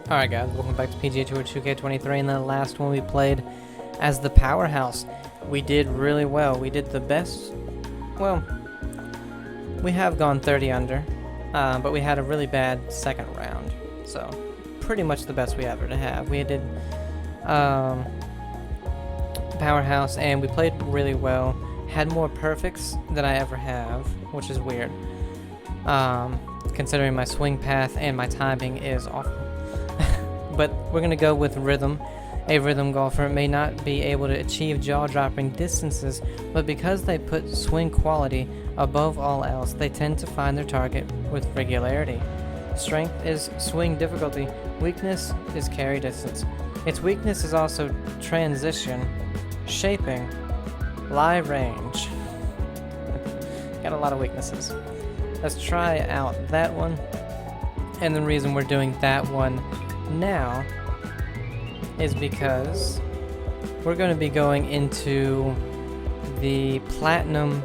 Alright guys, welcome back to PGA Tour 2K23, and the last one we played as the Powerhouse. We did really well. We did the best, well, we have gone 30 under, but we had a really bad second round. So, pretty much the best we ever to have. We did Powerhouse, and we played really well. Had more perfects than I ever have, which is weird. Considering my swing path and my timing is awful. But we're going to go with rhythm. A rhythm golfer may not be able to achieve jaw-dropping distances, but because they put swing quality above all else, they tend to find their target with regularity. Strength is swing difficulty. Weakness is carry distance. Its weakness is also transition, shaping, lie range. Got a lot of weaknesses. Let's try out that one. And the reason we're doing that one now is because we're going to be going into the Platinum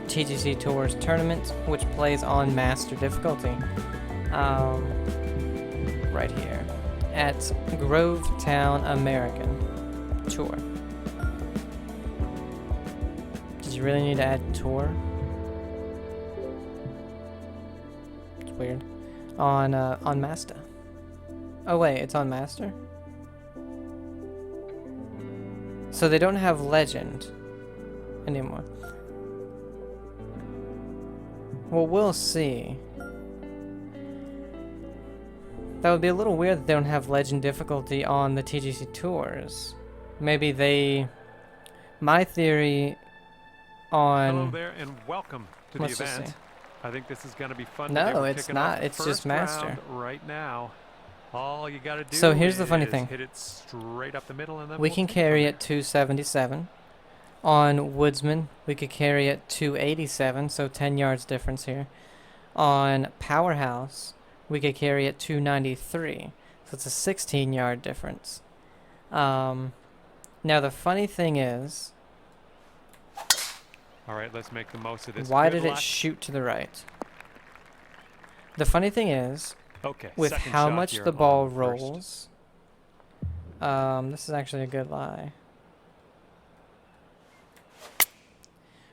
TGC Tours tournament, which plays on Master difficulty, right here at Grovetown American Tour. Did you really need to add Tour? It's weird. On Master. Oh wait, it's on Master? So they don't have Legend anymore. Well, we'll see. That would be a little weird that they don't have Legend difficulty on the TGC Tours. Maybe they... My theory on... Hello there and welcome to the event. I think this is going to be fun. No, it's not. It's just Master. Right now. All you got to do so here's the funny thing. Hit it straight up the middle and then we can carry it 277. On Woodsman, we could carry it 287, so 10 yards difference here. On Powerhouse, we could carry it 293, so it's a 16-yard difference. Now the funny thing is, all right, let's make the most of this. Why did it shoot to the right? The funny thing is, okay, with how much the ball rolls, this is actually a good lie.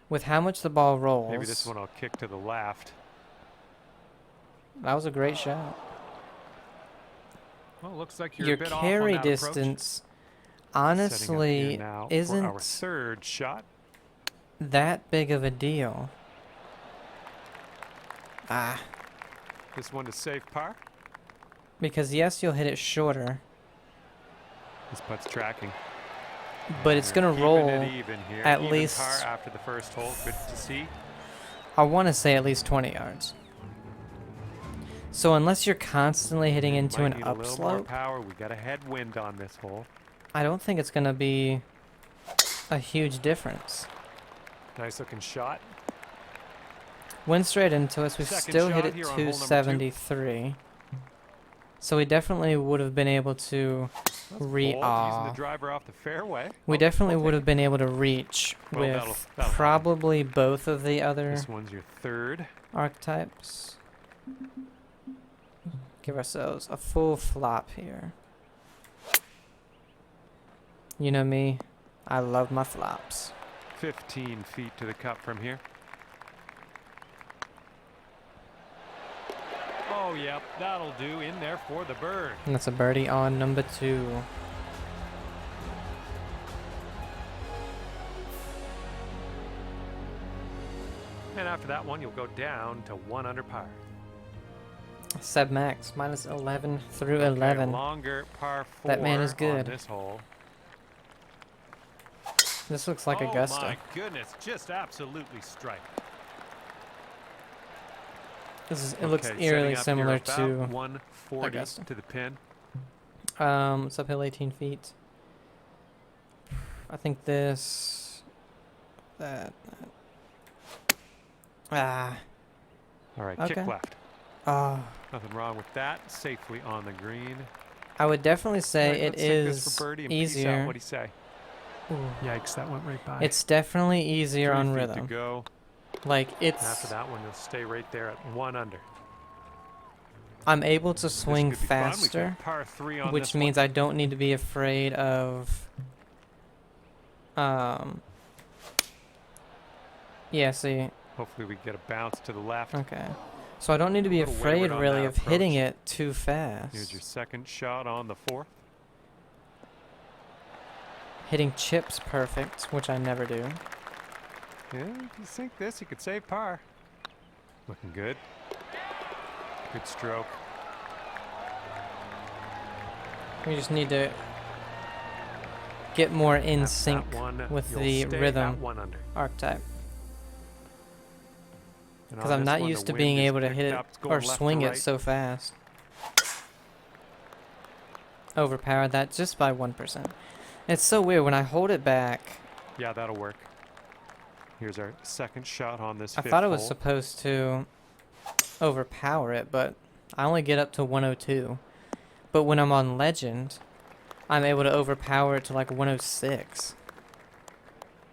With how much the ball rolls, maybe this one I'll kick to the left. That was a great shot. Well, looks like you're your a bit carry off on that distance, honestly, isn't our third shot. That big of a deal. This one to safe par. Because yes, you'll hit it shorter. This putt's tracking. But it's gonna roll at even least. Par after the first hole. Good to see. I want to say at least 20 yards. So unless you're constantly hitting into an upslope, power. We got a headwind on this hole. I don't think it's gonna be a huge difference. Nice looking shot. Went straight into us. We still hit it 273. So we definitely would have been able to using the driver off the fairway. We definitely would have been able to reach with probably both of the other This one's your third. archetypes. Give ourselves a full flop here. You know me, I love my flops. 15 feet to the cup from here. Oh, yep, that'll do. In there for the bird. And that's a birdie on number 2. And after that one, you'll go down to 1 under par. Seb Max, minus 11 through 11. Longer par 4 that man is good. On this hole. This looks like Augusta. Oh my goodness, just absolutely strike. It looks eerily similar to 140 Augusta. to the pin. It's uphill 18 feet. I think this, that. All right, okay. kick left. Nothing wrong with that. Safely on the green. I would definitely say right, it is easier. What do you say? Ooh. Yikes, that went right by. It's definitely easier 3 on feet rhythm. To go. Like it's. After that one, you'll stay right there at 1 under. I'm able to This swing could be fun. We got faster, par 3 on which this means one. I don't need to be afraid of yeah, see, Hopefully we get a bounce to the left. okay. So I don't need to be Little afraid wayward on really that of hitting approach. it too fast. Here's your second shot on the 4th. Hitting chips perfect, which I never do. Yeah, if you sink this, you could save par. Looking good. Good stroke. We just need to get more in That's sync that one. with You'll the stay at rhythm 1 under. archetype. And Because on I'm this not one, used the to being wind is able to picked hit it up. It's going or left to swing it right. so fast. Overpowered that just by 1%. It's so weird when I hold it back. Yeah, that'll work. Here's our second shot on this I 5th thought it was hole. supposed to overpower it, but I only get up to 102. But when I'm on Legend, I'm able to overpower it to like 106.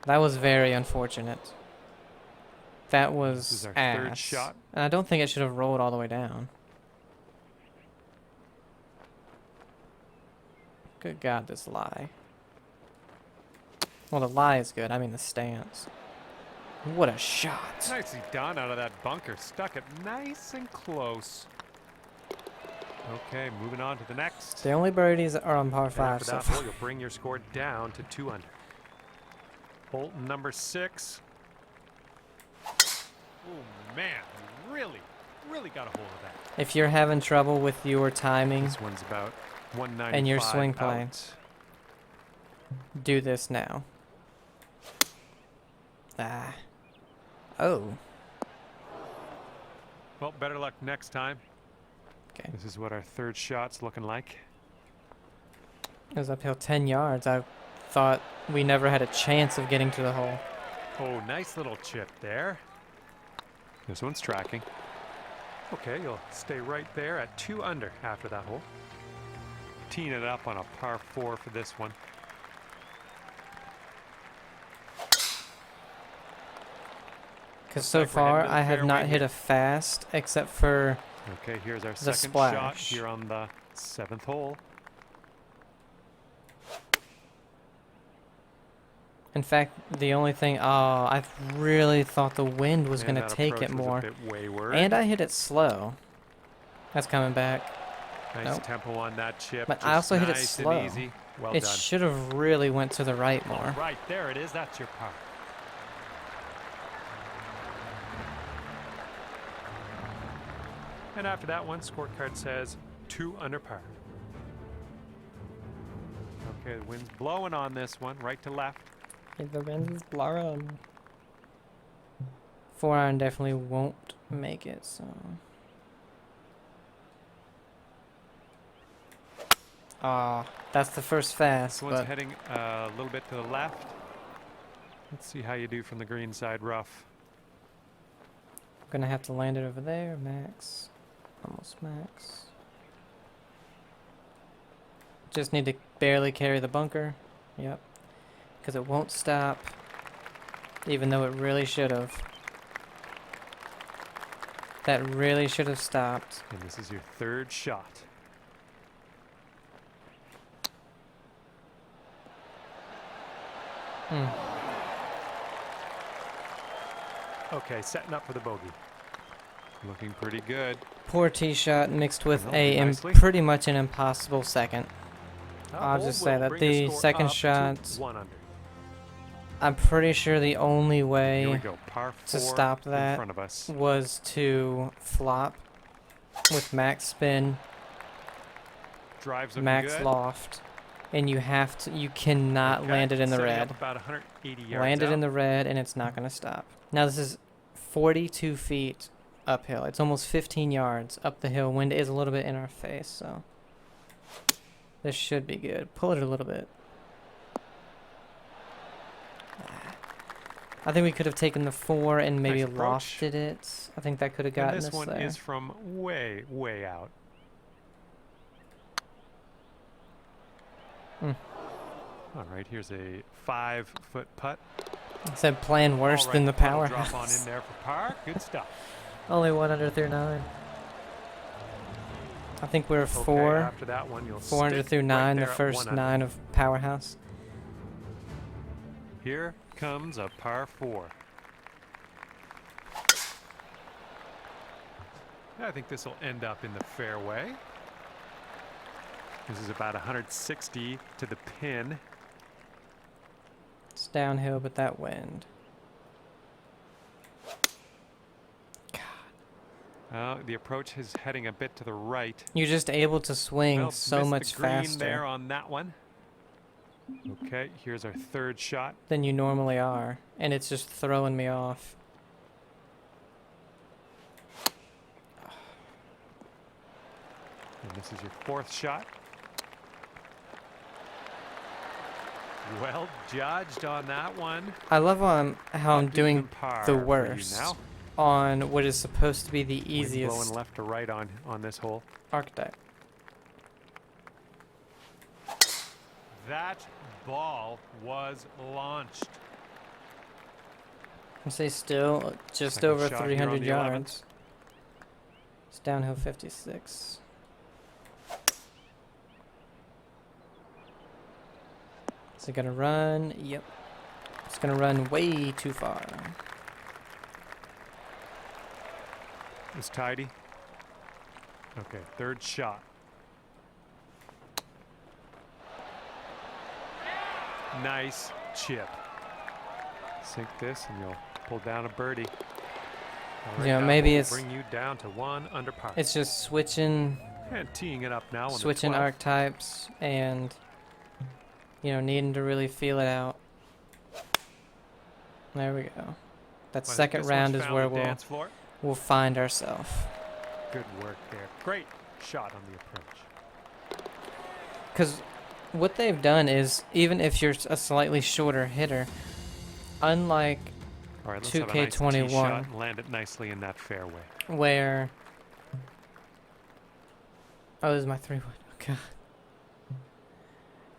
That was very unfortunate. That This is was our ass. third shot. And I don't think it should have rolled all the way down. Good God, this lie. Well, the lie is good. I mean the stance. What a shot. Nicely done out of that bunker. Stuck it nice and close. Okay, moving on to the next. The only birdies are on par And 5 after so that far. hole, you'll bring your score down to 2 under. Hole number 6. Oh man, you really got a hold of that. If you're having trouble with your timing, This one's about 195 and your swing plane. out. do this now. Ah. Oh. Well, better luck next time. Okay. This is what our third shot's looking like. It was uphill 10 yards. I thought we never had a chance of getting to the hole. Oh, nice little chip there. This one's tracking. Okay, you'll stay right there at 2 under after that hole. Teeing it up on a par 4 for this one. Because so Looks like we're far, heading to the I have not fairway hit here. a fast except for Okay, here's our The second shot splash. here on the 7th hole. in fact, the only thing, oh, I really thought the wind was Man, going to that take approach it was a more. bit wayward. And I hit it slow. That's coming back. Nice Nope. tempo on that chip. But just I also hit it nice slow. and easy. Well It done. should have really went to the right more. Right there it is. That's your par. And after that one, scorecard says 2 under par. Okay, the wind's blowing on this one, right to left. The wind is blowing. 4-iron definitely won't make it, so. Ah, that's the first fast, This one's but heading a little bit to the left. Let's see how you do from the green side rough. I'm gonna have to land it over there, max. Almost max. Just need to barely carry the bunker. Yep. Because it won't stop, even though it really should have. That really should have stopped. And this is your third shot. Mm. Okay, setting up for the bogey. Looking pretty good. Poor tee shot mixed with Well, a nicely. pretty much an impossible second. That I'll hole just say will that bring the your score second up to shot- 1 under. I'm pretty sure the only Here we way go. Par 4 to stop in that front of us. was to flop with max spin, Drives looking max good. loft, and you cannot Okay, land it in the setting up red. About 180 yards Land it in out. the red and it's not going to stop. Now this is 42 feet uphill. It's almost 15 yards up the hill. Wind is a little bit in our face, so this should be good. Pull it a little bit. I think we could have taken the 4 and maybe Nice approach. lofted it. I think that could have And gotten this us one there. is from way out. Mm. All right, here's a 5-foot putt. I said plan worse All right, than the putt will powerhouse. Drop on in there for par. Good stuff. Only 1 under through 9. I think we're Okay, after that one, you'll 400 stick through right 9, there the at first 1 under. 9 of Powerhouse. Here comes a par 4. I think this will end up in the fairway. This is about 160 to the pin. It's downhill, but that wind. The approach is heading a bit to the right. You're just able to swing Well, so missed much the green faster there on that one. Okay, here's our third shot. than you normally are, and it's just throwing me off. And this is your fourth shot. Well judged on that one. I love how I'm Not doing even par the for you worst now. on what is supposed to be the Wind blowing easiest left to right on this hole. archetype. That ball was launched. I say still just Second over shot here on 300 the 11th. yards. It's downhill 56. Is it gonna run? Yep. It's gonna run way too far. It's tidy. Okay, third shot. Nice chip. Sink this and you'll pull down a birdie. All right, Yeah, that maybe will it's- bring you down to 1 under par. It's just switching And teeing it up now on switching the 12th. archetypes and needing to really feel it out. There we go. That Well, second this one's round is found where the dance floor. we'll find ourselves. Good work there. Great shot on the approach. Because what they've done is, even if you're a slightly shorter hitter, unlike All right, let's have a nice tee 2K21, shot and land it nicely in that fairway. where... Oh, this is my 3-wood. Okay.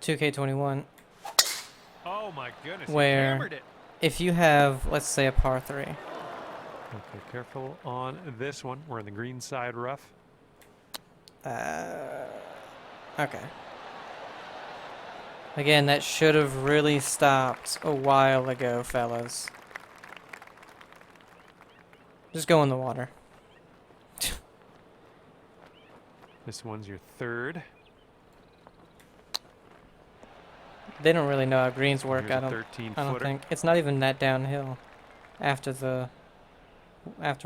2K21, Oh my goodness, Where- he hammered it. if you have, let's say, a par 3, Okay, careful on this one. We're in the green side rough. okay. Again, that should have really stopped a while ago, fellas. Just go in the water. This one's your third. They don't really know how greens work. Here's I a don't 13 I don't footer. think it's not even that downhill. After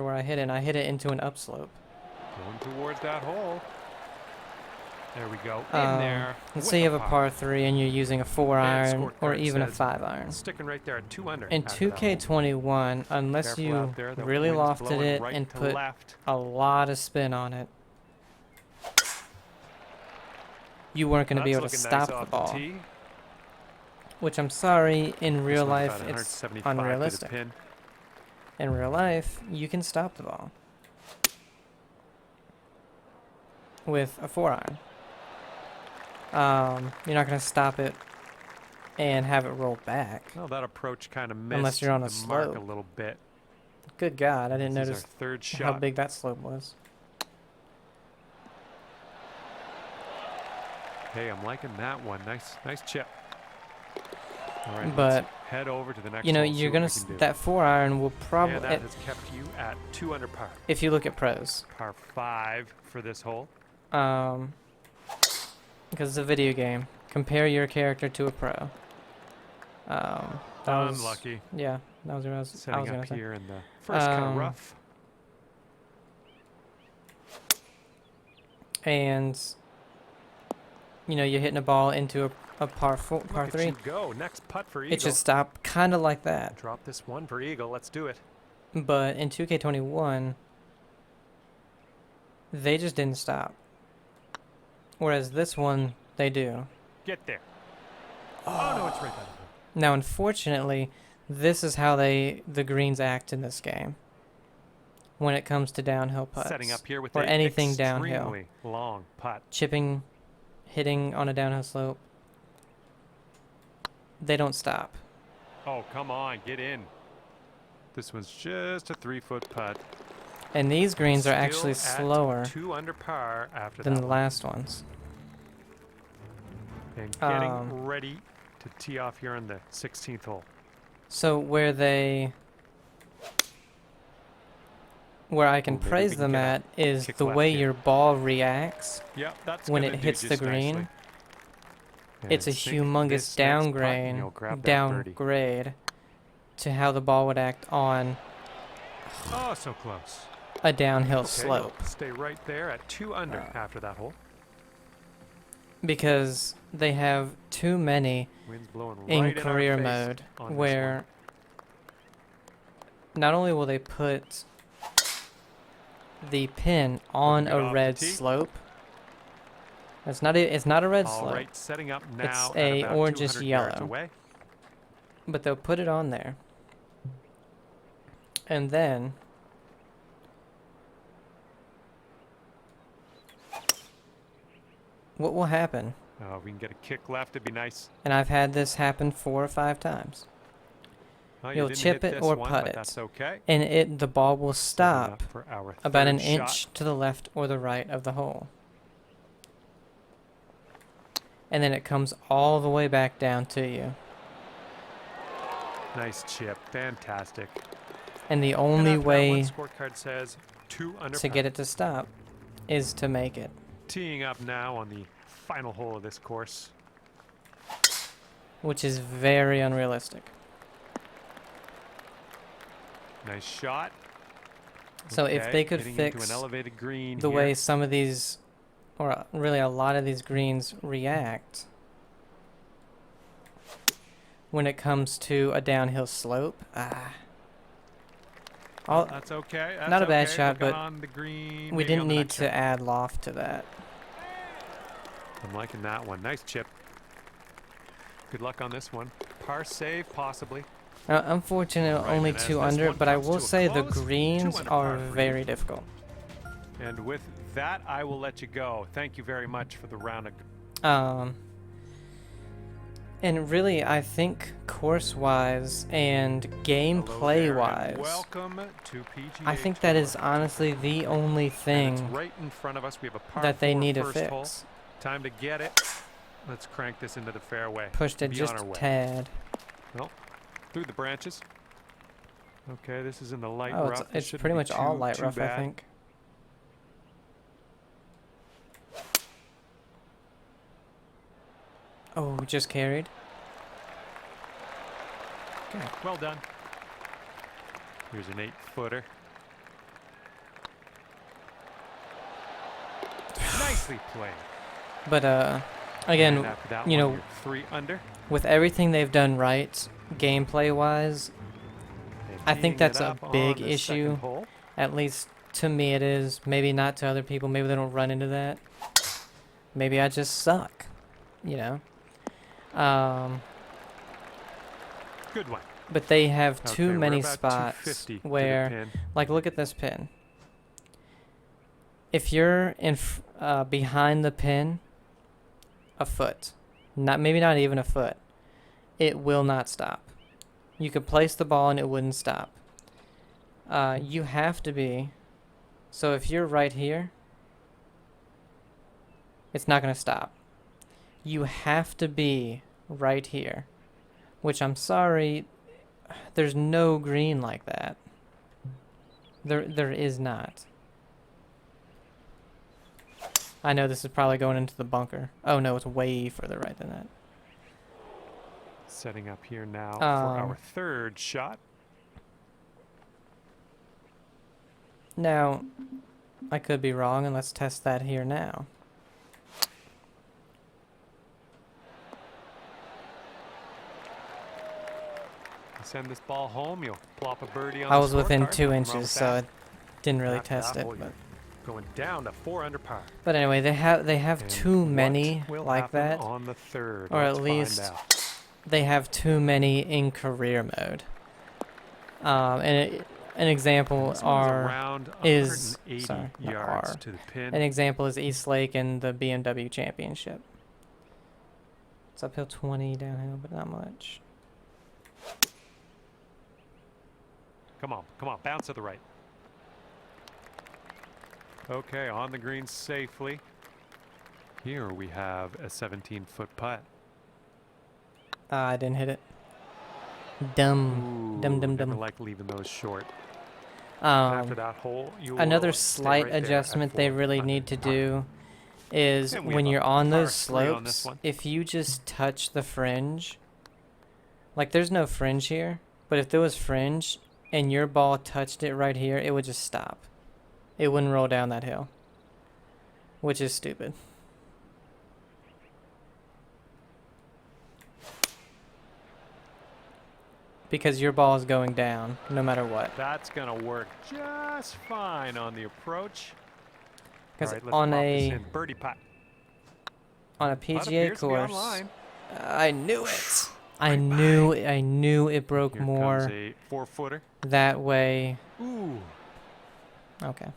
where I hit it, and I hit it into an upslope. Going towards that hole. There we go. In there. Let's with say you the have a par 3 and you're using a 4 iron or scorecard even a says 5 iron. Sticking right there at 2 under. In after that hole. 2K21, unless Careful you out there, the really wind's lofted blowing it right and to put left. a lot of spin on it, you weren't going to be able to That's looking stop nice the off ball. tee. Which I'm sorry, in This real one's life, about it's 175 to the unrealistic. pin. In real life, you can stop the ball with a 4 iron. You're not going to stop it and have it roll back. Well, that approach kind of missed Unless you're on a the mark slope. a little bit. Good God, I didn't This is notice our third how shot. big that slope was. Hey, I'm liking that one. Nice chip. All right, But, let's head over to the next You know, hole, see you're what gonna we can do. that 4 iron will probably, And that has kept you at 2 under par. if you look at pros, Par 5 for this hole. because it's a video game. Compare your character to a pro. That was, Unlucky. yeah, that was what I was Setting gonna up say. here in the first cut of Um, rough. And you're hitting a ball into a par Look at 3. you go. Next putt for eagle. It should stop kind of like that. Drop this one for eagle. Let's do it. But in 2K21, they just didn't stop. Whereas this one, they do. Get there. Oh, no, it's right there. Now, unfortunately, this is how the greens act in this game. When it comes to downhill putts. Setting up here with or a anything downhill. extremely long putt. Chipping, hitting on a downhill slope. They don't stop. Oh, come on. Get in. This one's just a 3-foot putt. And these greens are Still actually at slower 2 under par after than that the one. last ones. And getting ready to tee off here on the 16th hole. So where I can Ooh, maybe we praise can them get a at is kick the left way here. your ball reacts Yep, that's when gonna it do hits the just green. nicely. It's a And sink humongous this next putt and you'll grab that birdie. downgrade to how the ball would act on Oh, so close. a downhill Okay, slope. you'll stay right there at 2 under after that hole. Because they have too many Wind's blowing in right in our career face mode on this where not only will they put the pin on Looking a good off the red tee. slope. It's not a red All slope, right, setting up now It's at a about orangish 200 yards yellow. away. but they'll put it on there. And then what will happen? We can get a kick left, it'd be nice. And I've had this happen 4 or 5 times. Oh, You'll didn't chip hit it this or one, putt but it. that's okay. And the ball will Setting stop up for our about an third shot. inch to the left or the right of the hole. And then it comes all the way back down to you. Nice chip, fantastic. And the And only after that way one, scorecard says 2 under to par. get it to stop is to make it. Teeing up now on the final hole of this course. Which is very unrealistic. Nice shot. So if Okay, they could getting into fix an elevated green the here. way some of these, or really a lot of these greens react when it comes to a downhill slope. That's okay. That's not a bad okay. shot, Looking but on the green, we maybe didn't on the need next to shot. add loft to that. I'm liking that one. Nice chip. Good luck on this one. Par save, possibly. Unfortunately, Right, only and as 2 this under, one but I comes will to a say the close, 2 greens under are par for you. very difficult. And with that, I will let you go. Thank you very much for the round of... And really, I think course-wise and Hello there, and gameplay-wise, welcome to PGA I think that Tour. is honestly the only And it's thing right in front of us. We have a par that they 4 need to first hole. fix. Time to get it. Let's crank this into the fairway. Pushed it Be just on a our way. tad. Well, through the branches. Okay, this is in the light Oh, rough. This it's shouldn't pretty be much all too light rough, I bad. think. Oh, just carried. Okay. Well done. Here's an 8-footer. Nicely played. But And again, after that you one, know, you're 3 under. with everything they've done right, gameplay-wise, And I think teeing it that's a up on big the issue. second hole. At least to me it is. Maybe not to other people. Maybe they don't run into that. Maybe I just suck. You know? Good one. But they have too Okay, we're many about spots 250 to the where, pin. like, look at this pin. If you're behind the pin a foot, maybe not even a foot, it will not stop. You could place the ball and it wouldn't stop. You have to be. So if you're right here, it's not going to stop. You have to be right here, which I'm sorry, there's no green like that. There is not. I know this is probably going into the bunker. Oh no, it's way further right than that. Setting up here now for our third shot. Now, I could be wrong, and let's test that here now. Send this ball home, you'll plop a birdie on I the was within scorecard. 2 Nothing wrong inches, with so I that. didn't really After test that it. hole, But, you're going down to 4 under par. but anyway, they have And too what many will like happen that, on the third? or Let's at find least out. they have too many in career mode. An example This one's are around is 180 sorry, not yards R. to the pin. An example is East Lake and the BMW Championship. It's uphill 20, downhill, but not much. Come on, bounce to the right. Okay, on the green safely. Here we have a 17-foot putt. Ah, I didn't hit it. Dumb. Ooh, Dumb. never like leaving those short. After that hole, you Another will stay slight right there at adjustment they 4 really under need to par. do is And we when have a you're on par those 3 on this slopes, one. if you just touch the fringe, like there's no fringe here, but if there was fringe and your ball touched it right here, it would just stop. It wouldn't roll down that hill, which is stupid. Because your ball is going down no matter what. That's gonna work just fine on the approach. Because Alright, let's on pop this a in. Birdie putt. Putt PGA appears to be course, online. I knew it. I knew it broke Here more comes a 4-footer. that way. Ooh, Okay.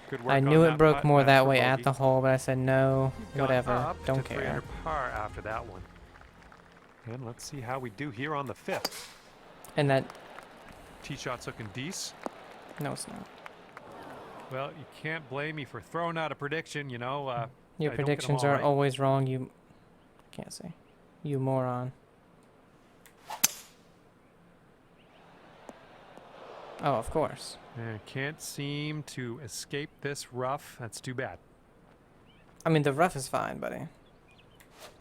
good work I on knew that it broke putt. more That's that for way at bogey. the hole, but I said no, You've gone whatever, up don't to 3 care. under par after that one. And let's see how we do here on the 5th. And that, Tee shot's looking decent. no, it's not. Well, you can't blame me for throwing out a prediction, you know. Your I don't get 'em predictions all are right. always wrong, you can't say. You moron. Oh, of course. And can't seem to escape this rough. That's too bad. I mean, the rough is fine, buddy.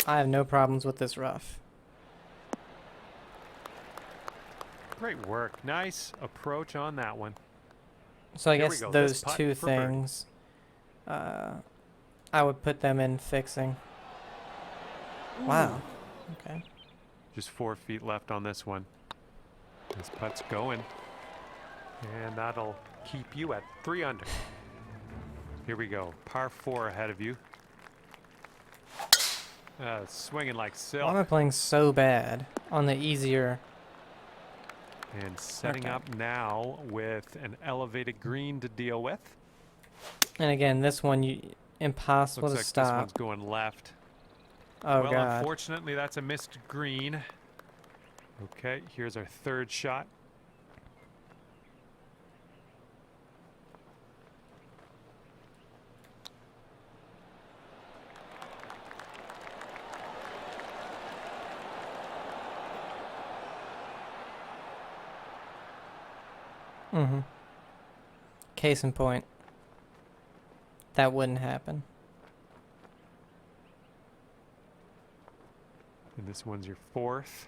I have no problems with this rough. Great work. Nice approach on that one. So I Here we guess go, those this putt two for birdie. things, I would put them in fixing. Wow. Okay. Just 4 feet left on this one. This putt's going. And that'll keep you at 3 under. Here we go. Par 4 ahead of you. Swinging like silk. Why am I playing so bad on the easier? And setting Okay. up now with an elevated green to deal with. And again, this one, impossible Looks to like this stop. one's going left. Oh, well, God. unfortunately, that's a missed green. Okay, here's our 3rd shot. Mm-hmm. Case in point. That wouldn't happen. And this one's your 4th.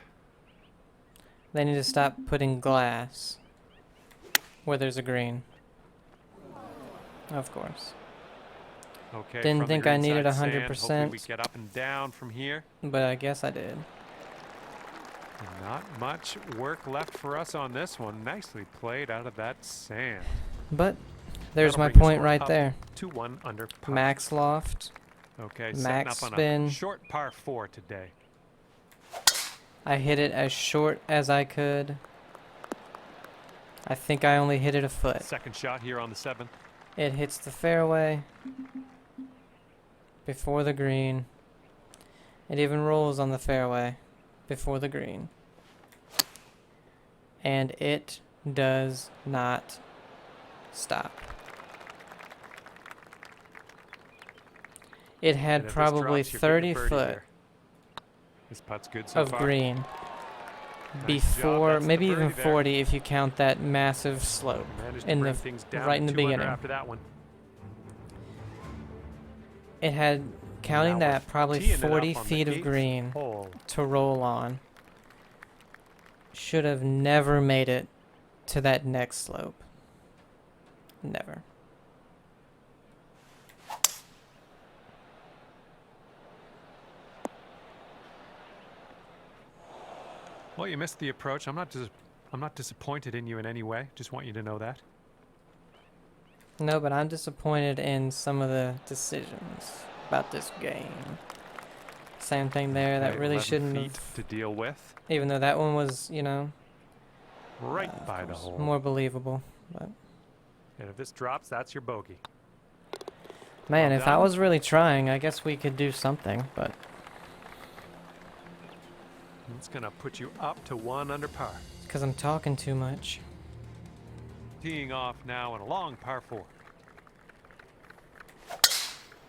They need to stop putting glass where there's a green. Of course. Okay. Didn't from the think I green needed side sand, 100%. hopefully we get up and down from here. But I guess I did. Not much work left for us on this one. Nicely played out of that sand. But there's That'll my bring your point score right up there. to 1 under par. Max loft. Okay, setting max up on spin. a short par 4 today. I hit it as short as I could. I think I only hit it a foot. 2nd shot here on the 7th. It hits the fairway before the green. It even rolls on the fairway before the green. And it does not stop. It And had if this probably drops, you're getting 30 a birdie foot here. This putt's good so of far. green Nice job, before, that's the maybe even birdie there. 40 if you count that massive slope Managed to in bring the things down right to in the 2 under beginning. after that one. It had, counting Now we're that, probably teeing it up 40 on the feet of 8th green hole. to roll on. Should have never made it to that next slope. Never. Well, you missed the approach. I'm not disappointed in you in any way. Just want you to know that. No, but I'm disappointed in some of the decisions about this game. Same thing there. That Okay, really 11 shouldn't feet have. to deal with. Even though that one was, you know, Right of by the course, hole. more believable. But And if this drops, that's your bogey. man, Well if I done. was really trying, I guess we could do something. But It's gonna put you up to 1 under par. because I'm talking too much. Teeing off now on a long par 4.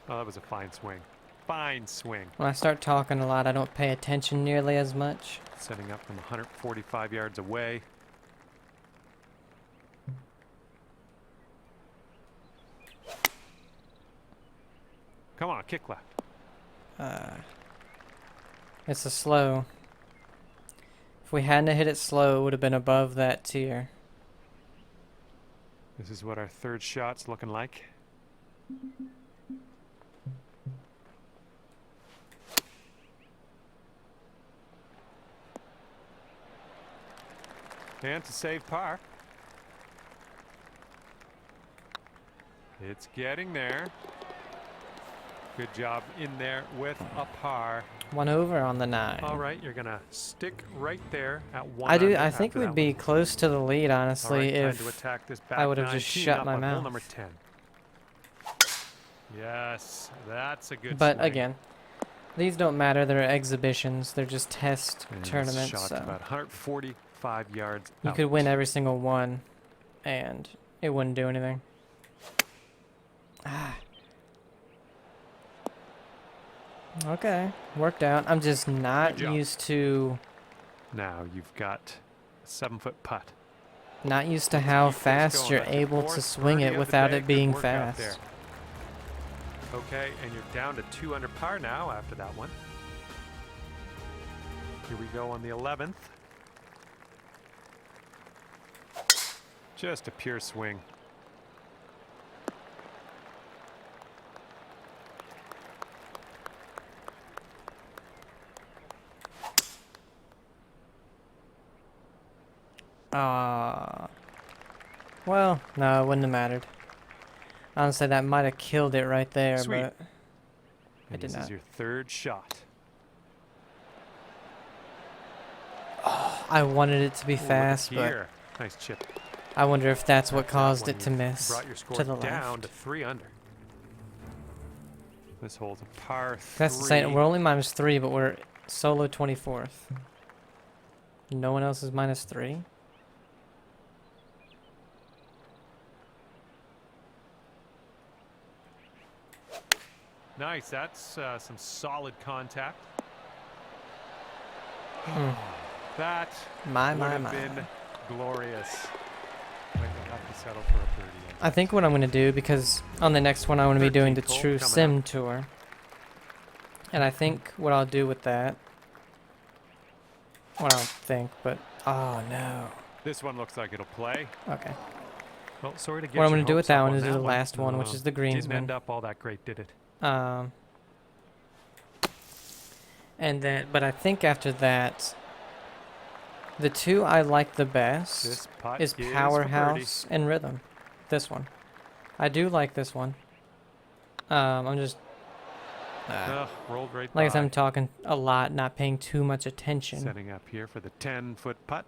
Oh, that was a fine swing. Fine swing. When I start talking a lot, I don't pay attention nearly as much. Setting up from 145 yards away. Come on, kick left. It's a slow. If we hadn't hit it slow, it would have been above that tier. This is what our third shot's looking like. And to save par. It's getting there. Good job in there with a par. 1 over on the 9. All right, you're gonna stick right there at 1. I think we'd be close to the lead, honestly, time to if attack this back I would have 9, just teeing shut up my on hole mouth. number 10. Yes, that's a good But swing. again, these don't matter. They're exhibitions. They're just test And this tournaments. shot's So about 145 yards you out. could win every single one, and it wouldn't do anything. Ah. Okay, worked out. I'm just not Good job. used to Now you've got a 7-foot putt. not used to how Keep this fast going. you're That's your able to fourth swing birdie it of the without day. it Good being work out there. fast. Okay, and you're down to 2 under par now after that one. Here we go on the 11th. Just a pure swing. Well, no, it wouldn't have mattered. Honestly, that might have killed it right there, Sweet. but And did this not. is your third shot. I wanted it to be Ooh, look at fast, but here. Nice chip. I wonder if that's what That caused one it to you miss Brought your score to the down to left. 3 under. This hole's a par 3. That's the same. We're only -3, but we're solo 24th. No one else is -3. Nice. That's some solid contact. That My. would have been glorious. Might have to settle for a birdie. I think what I'm going to do, because on the next one I want to be doing the 13th hole True coming Sim up. Tour. And I think what I'll do with that... Well, I don't think, but... Oh, no. This one looks like it'll play. Okay. Well, sorry to get What I'm your going to do with hopes that up one on is do that the last one, which is the Didn't greensman. end up all that great, did it? And then, but I think after that, the two I like the best This putt is for birdie. Powerhouse and Rhythm. This one. I do like this one. I'm just... Ugh, rolled right like I by. said, I'm talking a lot, not paying too much attention. Setting up here for the 10-foot putt.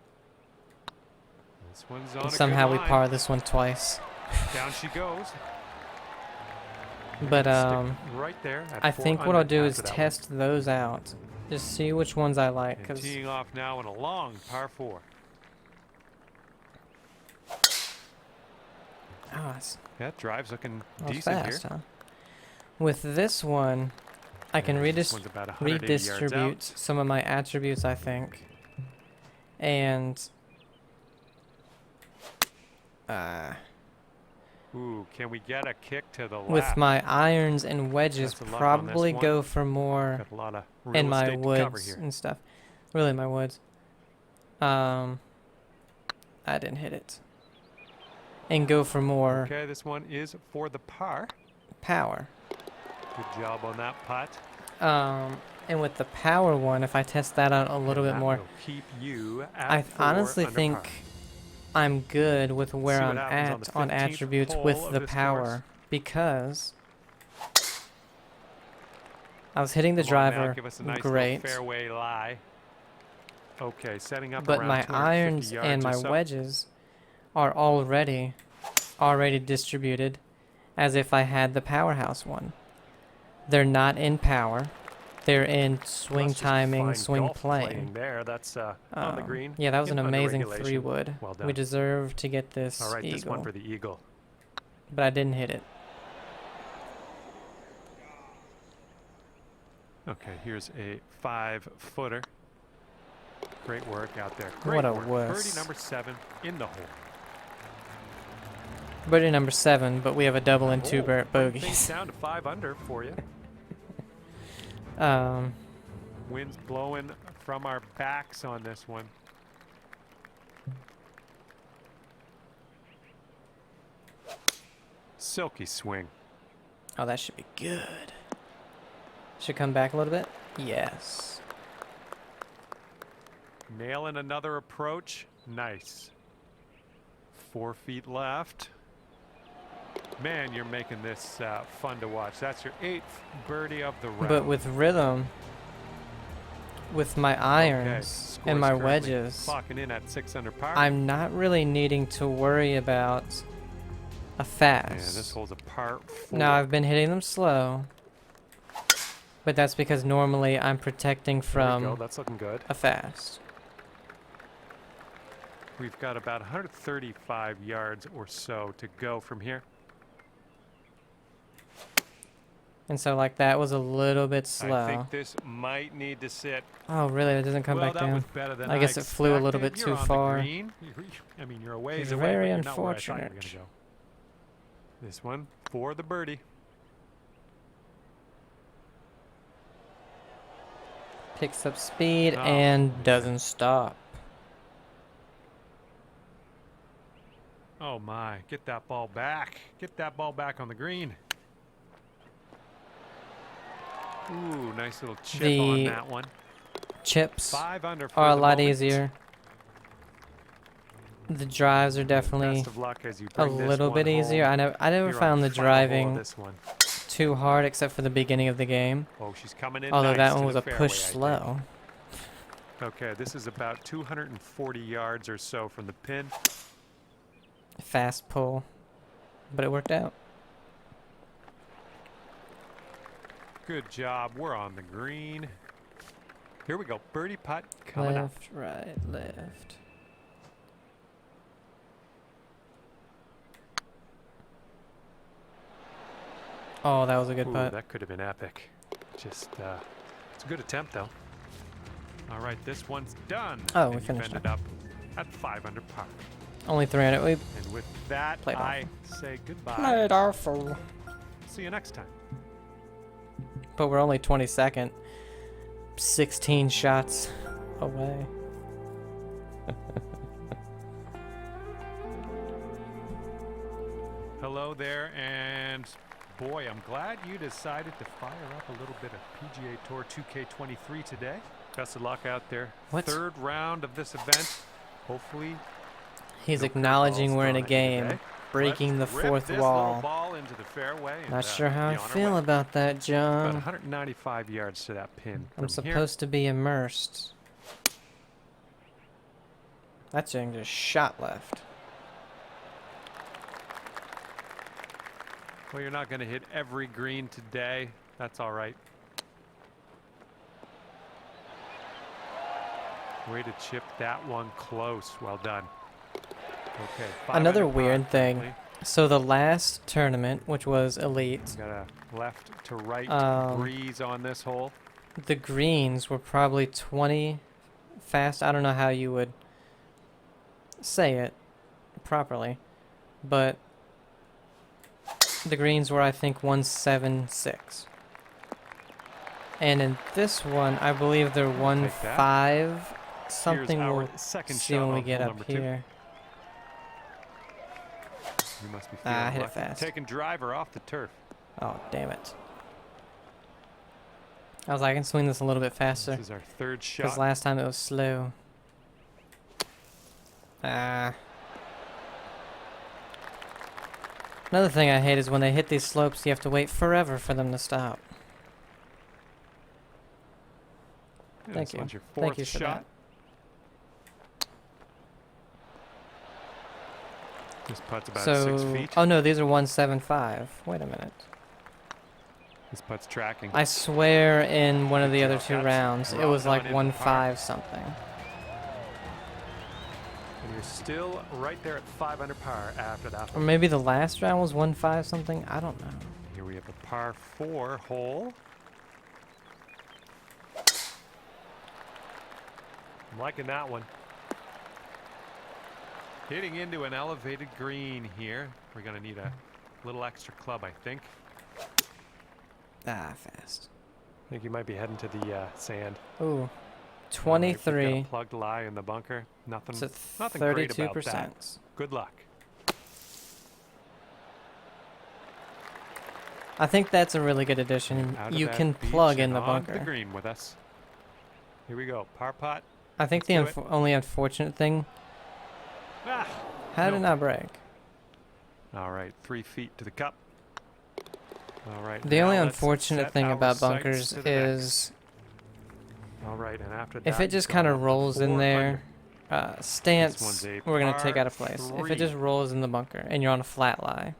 This one's on And a somehow good we line. par this one twice. Down she goes. But Stick right there at I 4 think what I'll under do is after that one. test those out. Just see which ones I like. And 'Cause teeing off now on a long par 4. That drive's looking that was decent fast, here. huh? With this one, I can And this one's about 180 yards out. redistribute some of my attributes, I think. And... Ooh, can we get a kick to the left? with my irons and wedges, Best of luck on this probably one. go for more Got a lot of real in my estate to cover woods here. and stuff. Really, my woods. I didn't hit it. And go for more Okay, this one is for the par. power. Good job on that putt. And with the power one, if I test that out a little And bit that more, will keep you at I 4 honestly under think par. I'm good with where See I'm what happens at on on the 15th attributes hole with of the this power course. because I was hitting the Come on now, driver give us a nice little great, fairway lie. Okay, setting up but around my 250 irons yards and or my so. wedges are already distributed as if I had the powerhouse one. They're not in power, they're in swing That's just timing, fine swing golf playing. there. That's on the green. Yeah, that was an under amazing regulation. 3-wood. Well done. We deserve to get this All right, eagle, this one for the eagle. but I didn't hit it. Okay, here's a 5-footer. Great work out there. Great What a work. wuss. Birdie number 7 in the hole. Birdie number 7, but we have a double and 2 Bring things bogeys. down to 5 under for you. Wind's blowing from our backs on this one. Silky swing. Oh, that should be good. Should come back a little bit. Yes. Nailing another approach. Nice. 4 feet left. Man, you're making this fun to watch. That's your 8th birdie of the round. But with rhythm, with my irons and my wedges, Clocking in at 6 under par. I'm not really needing to worry about a fast. Yeah, this hole's a par 4. Now, I've been hitting them slow, but that's because normally I'm protecting There we go. from That's looking good. a fast. We've got about 135 yards or so to go from here. And so, like, that was a little bit slow. I think this might need to sit. Oh, really? It doesn't come Well, back that down? was better than I guess it flew a little bit expected. too You're on far. the green. I mean, you're a ways It's away, very but you're not where I thought you were unfortunate. gonna go. This one for the birdie. Picks up speed Oh, and doesn't stop. Oh my, get that ball back. Get that ball back on the green. Ooh, nice little chip on The that one. chips 5 under for are a the lot moment. easier. The drives are definitely Best of luck as you a bring this little one bit easier. home. I never You're on found the final hole of driving this one. too hard except for the beginning of the game. Oh, she's coming in Although nice that to one was the a fairway, push I think. slow. Okay, this is about 240 yards or so from the pin. Fast pull. But it worked out. Good job. We're on the green. Here we go. Birdie putt coming up. Left, right, left. Oh, that was a good Ooh, putt. that could have been epic. Just, it's a good attempt, though. All right, this one's done. Oh, and we you've finished ended up at 5 under par. Only 300. We And with that, Played I say goodbye. played awful. See you next time. But we're only 22nd. 16 shots away. Hello there, and boy, I'm glad you decided to fire up a little bit of PGA Tour 2K23 today. Best of luck out there. What? 3rd round of this event. Hopefully, He's no acknowledging curveballs we're in a thrown at you game. today. Breaking the Let's rip 4th this little wall. ball into the fairway and, Not sure how be I on our feel way. about that, About John. 195 yards to that pin. I'm from here. supposed to be immersed. That thing just shot left. Well, you're not going to hit every green today. That's all right. Way to chip that one close. Well done. Okay. 5 Another under par weird thing. currently. So the last tournament, which was elite, Got a left to right Um, breeze on this hole. the greens were probably 20 fast. I don't know how you would say it properly, but the greens were, I think, 176. And in this one, I believe they're Take 1.5 that. something. Here's our We'll second see shot when we on get hole up number 2. here. You must be Ah, feeling hit it lucky. fast. Taking driver off the turf. Oh, damn it. I was like, I can swing this a little bit faster. This is our 3rd Because shot. last time it was slow. Ah. Another thing I hate is when they hit these slopes, you have to wait forever for them to stop. Yeah, Thank this you. one's your Thank 4th you for shot. This putt's about 6 So, feet. oh no, these are 175. Wait a minute. This putt's tracking. I swear in one of Good the other job. two That's rounds, it dropped was on like in for par. 1-5 something. And you're still right there at 5 under par after that Or hole. maybe the last round was 1-5 something. I don't know. Here we have a par 4 hole. I'm liking that one. Hitting into an elevated green here. We're going to need a little extra club, I think. Ah, fast. I think you might be heading to the sand. Ooh, All right, 23 we've got a plugged lie in the bunker. Nothing to great about that. 32%. Good luck. I think that's a really good addition. Out of You that can beach plug in and the onto bunker. the green with us. Here we go. Par putt. I think Let's the do only unfortunate thing, Ah, how did it not break? all right, 3 feet to the cup. All right. The now only let's unfortunate set thing our about sights bunkers to the is next. All right, and after that, if it you've just gone kind up of to rolls in 4 there, under. This stance, one's a we're going to take par out of place. If 3. it just rolls in the bunker and you're on a flat lie.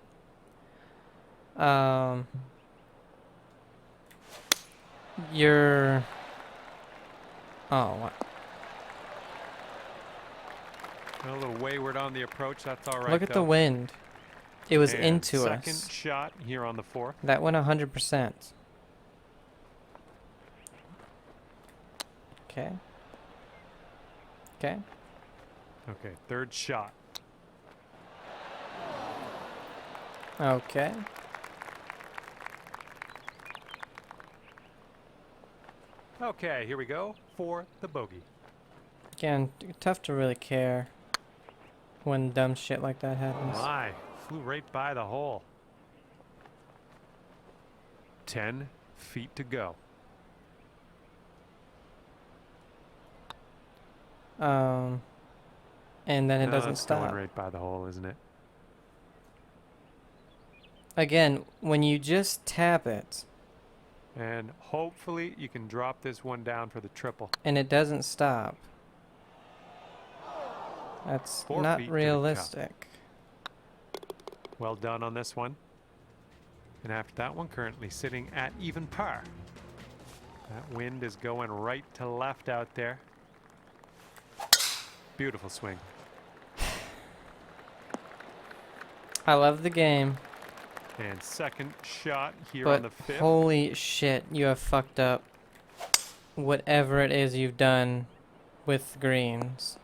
You're... Oh, what? A little wayward on the approach. That's all right. Look at the though. wind. It was And into second us. shot here on the 4th. That went 100%. Okay. Okay. Okay, third shot. Okay. Okay, here we go for the bogey. Again, tough to really care when dumb shit like that happens. My, flew right by the hole. 10 feet to go. And then it No, doesn't it's stop. going right by the hole, isn't it? Again, when you just tap it And hopefully you can drop this one down for the triple. and it doesn't stop, that's 4 not feet to the cup. realistic. Well done on this one. And after that one, currently sitting at even par. That wind is going right to left out there. Beautiful swing. I love the game, And second shot here but on the 5th. holy shit, you have fucked up whatever it is you've done with greens.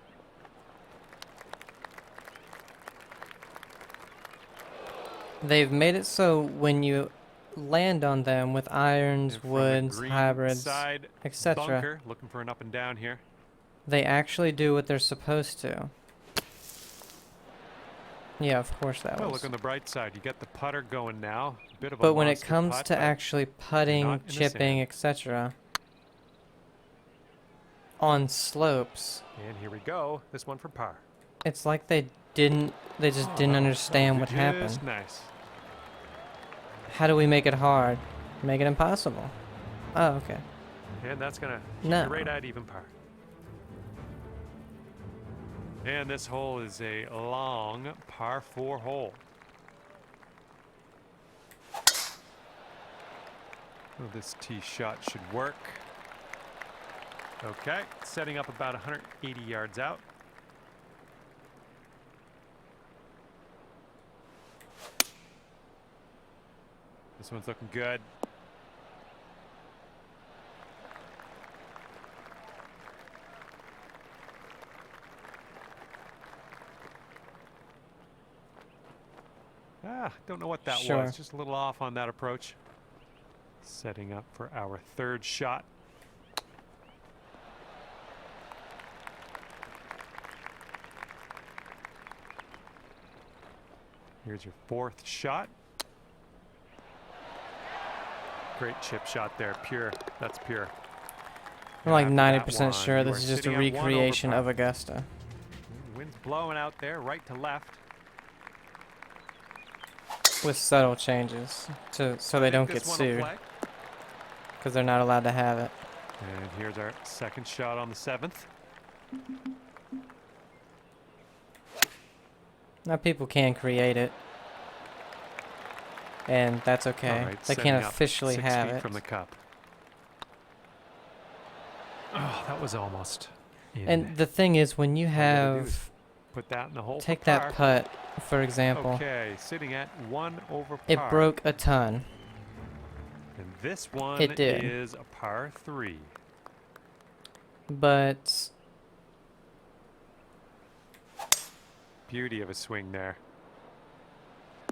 They've made it so when you land on them with irons, And from the woods, green hybrids, side etc., bunker, looking for an up and down here. they actually do what they're supposed to. Yeah, of course that Oh, was. look on the bright side. You get the putter going now. A bit of a But when it monster comes putt, to but actually putting, not in the chipping, sand. etc., on slopes, And here we go. This one for par. it's like they just didn't understand what Just happened. nice. How do we make it hard? Make it impossible. Oh, okay. And that's going to keep No. you right at even par. And this hole is a long par 4 hole. Well, this tee shot should work. Okay, setting up about 180 yards out. This one's looking good. Don't know what that Sure. was. Just a little off on that approach. Setting up for our third shot. Here's your fourth shot. Great chip shot there. Pure. That's pure. I'm like And after that 90% one, sure you this are is just a sitting at 1 over recreation par. of Augusta. Wind's blowing out there, right to left. With subtle changes, so they I don't think get this one will sued, play. because they're not allowed to have it. And here's our second shot on the 7th. Now people can create it. and that's okay. All right, They setting can't up officially 6 have feet it. from the cup. Oh, that was almost in. And the thing is, when you All you gotta do is have, put that in the hole take for that par. putt, for example, Okay, sitting at 1 over par. it broke a ton. And this one It did. is a par 3. But Beauty of a swing there.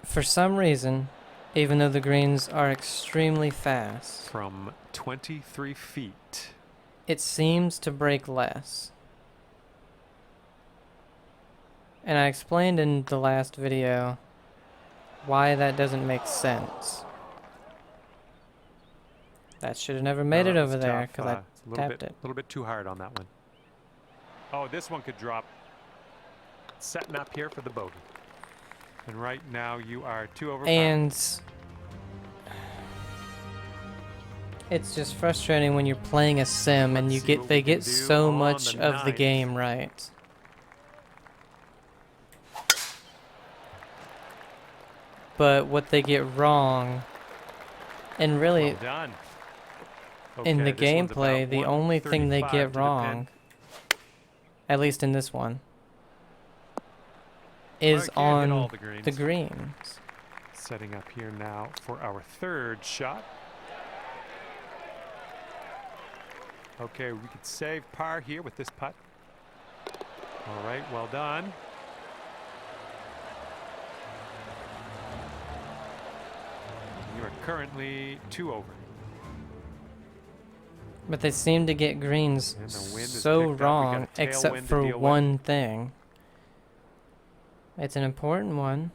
for some reason, even though the greens are extremely fast, From 23 feet. it seems to break less. And I explained in the last video why that doesn't make sense. That should have never made No, it that was over there tough. because I It's a little tapped bit, it. little bit too hard on that one. Oh, this one could drop. Setting up here for the bogey. And right now you are 2 over par. And it's just frustrating when you're playing a sim and Let's see what we they can get do so on much the of the ninth. game right. But what they get wrong, and really Well done. in the Okay, this one's gameplay, about the only thing they 135 get to the pin. wrong, at least in this one, is Well, I can't hit all on the greens. the greens. Setting up here now for our 3rd shot. Okay, we could save par here with this putt. All right, well done. You are currently 2 over. But they seem to get greens And the wind is so picked up. We got a wrong, except tailwind to for deal with. one thing. It's an important one.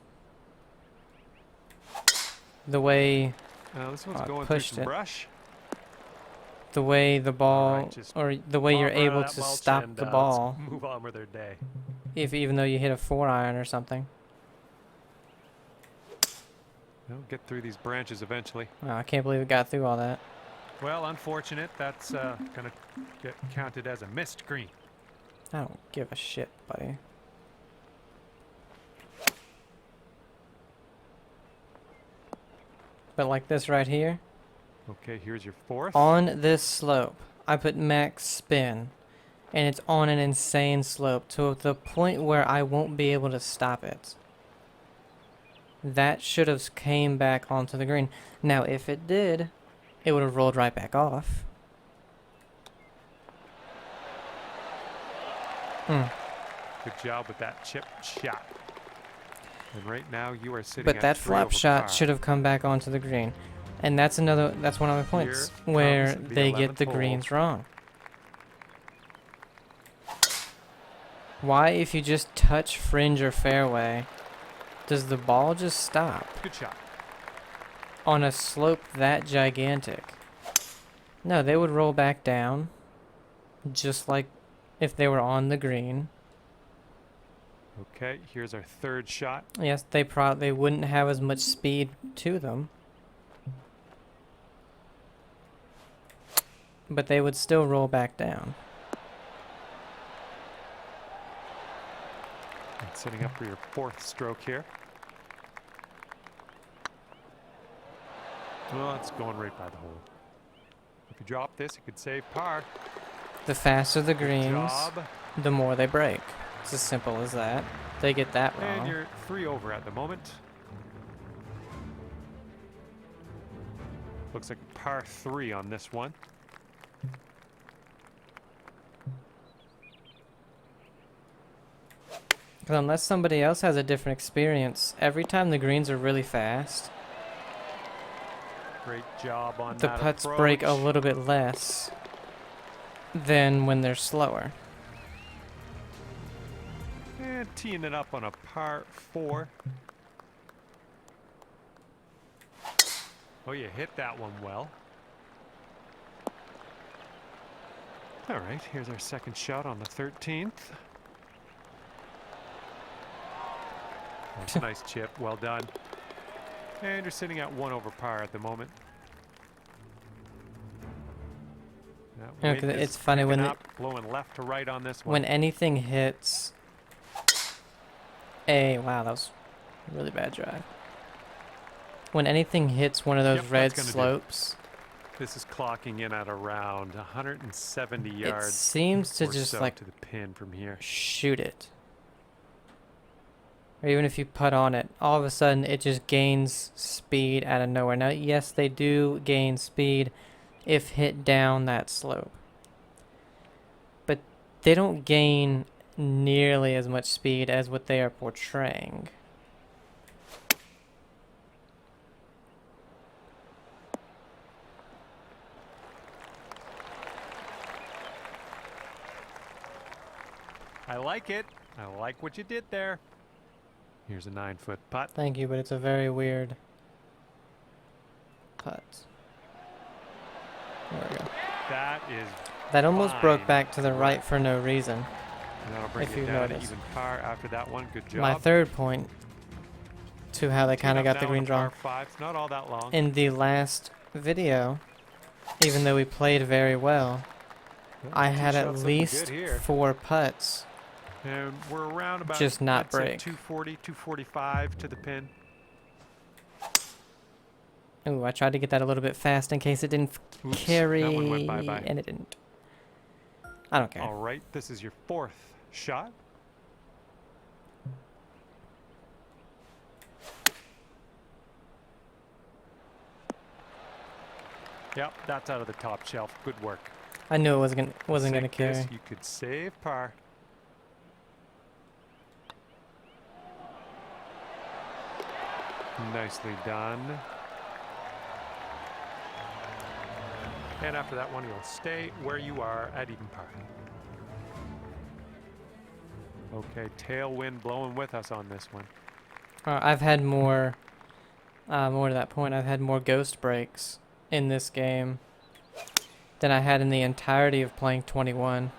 The way This one's I going through pushed some it. brush. the way the ball, just or the way you're Ball right out able of that to mulch stop and, the let's ball, move on with their day. if even though you hit a 4-iron or something. We'll get through these branches eventually. Oh, I can't believe it got through all that. Well, unfortunate. That's gonna get counted as a missed green. I don't give a shit, buddy. But like this right here, Okay, here's your 4th. on this slope, I put max spin, and it's on an insane slope to the point where I won't be able to stop it. That should have came back onto the green. Now, if it did, it would have rolled right back off. Good job with that chip shot. And right now you are sitting But at that 3 flop over shot par. should have come back onto the green. And that's one of the points Here where comes the they get 11th the hole. greens wrong. Why, if you just touch fringe or fairway, does the ball just stop Good shot. on a slope that gigantic? No, they would roll back down, just like if they were on the green. Okay, here's our 3rd shot. Yes, they wouldn't have as much speed to them, but they would still roll back down. And setting up for your 4th stroke here. Well, it's going right by the hole. If you drop this, it could save par. The faster the Good greens, job. the more they break. It's as simple as that. They get that And wrong. you're 3 over at the moment. Looks like par 3 on this one. Because unless somebody else has a different experience, every time the greens are really fast, Great job on the that putts approach. break a little bit less than when they're slower. And teeing it up on a par 4. Oh, you hit that one well. All right, here's our 2nd shot on the 13th. That's a nice chip, well done. And you're sitting at 1 over par at the moment. That Okay, wind is it's funny when picking up, blowing left to right on this one. when anything hits wow, that was a really bad drive. when anything hits one of those Yep, red that's gonna do. slopes, This is clocking in at around 170 it yards seems to or just so like to the pin from here. shoot it. Or even if you putt on it, all of a sudden it just gains speed out of nowhere. Now, yes, they do gain speed if hit down that slope, but they don't gain nearly as much speed as what they are portraying. I like it. I like what you did there. Here's a 9-foot putt. Thank you, but it's a very weird putt. There we go. That is That almost broke fine. back to the right for no reason. And that'll bring If it you down to notice. even par after that one. Good job. My third point to how they kind of got the green draw. Par 5. It's not all that long. In the last video, even though we played very well, Yeah, I tee had at shot's looking least good here. 4 putts. And we're around about Just not I'd say break. 240, 245 to the pin. Ooh, I tried to get that a little bit fast in case it didn't Oops, carry, that one went bye-bye. and it didn't. I don't care. All right, this is your 4th shot. Yep, that's out of the top shelf. Good work. I knew it wasn't gonna Sink carry. this, you could save par. Nicely done. And after that one, you'll stay where you are at even par. Okay, tailwind blowing with us on this one. I've had more to that point. I've had more ghost breaks in this game than I had in the entirety of playing 21.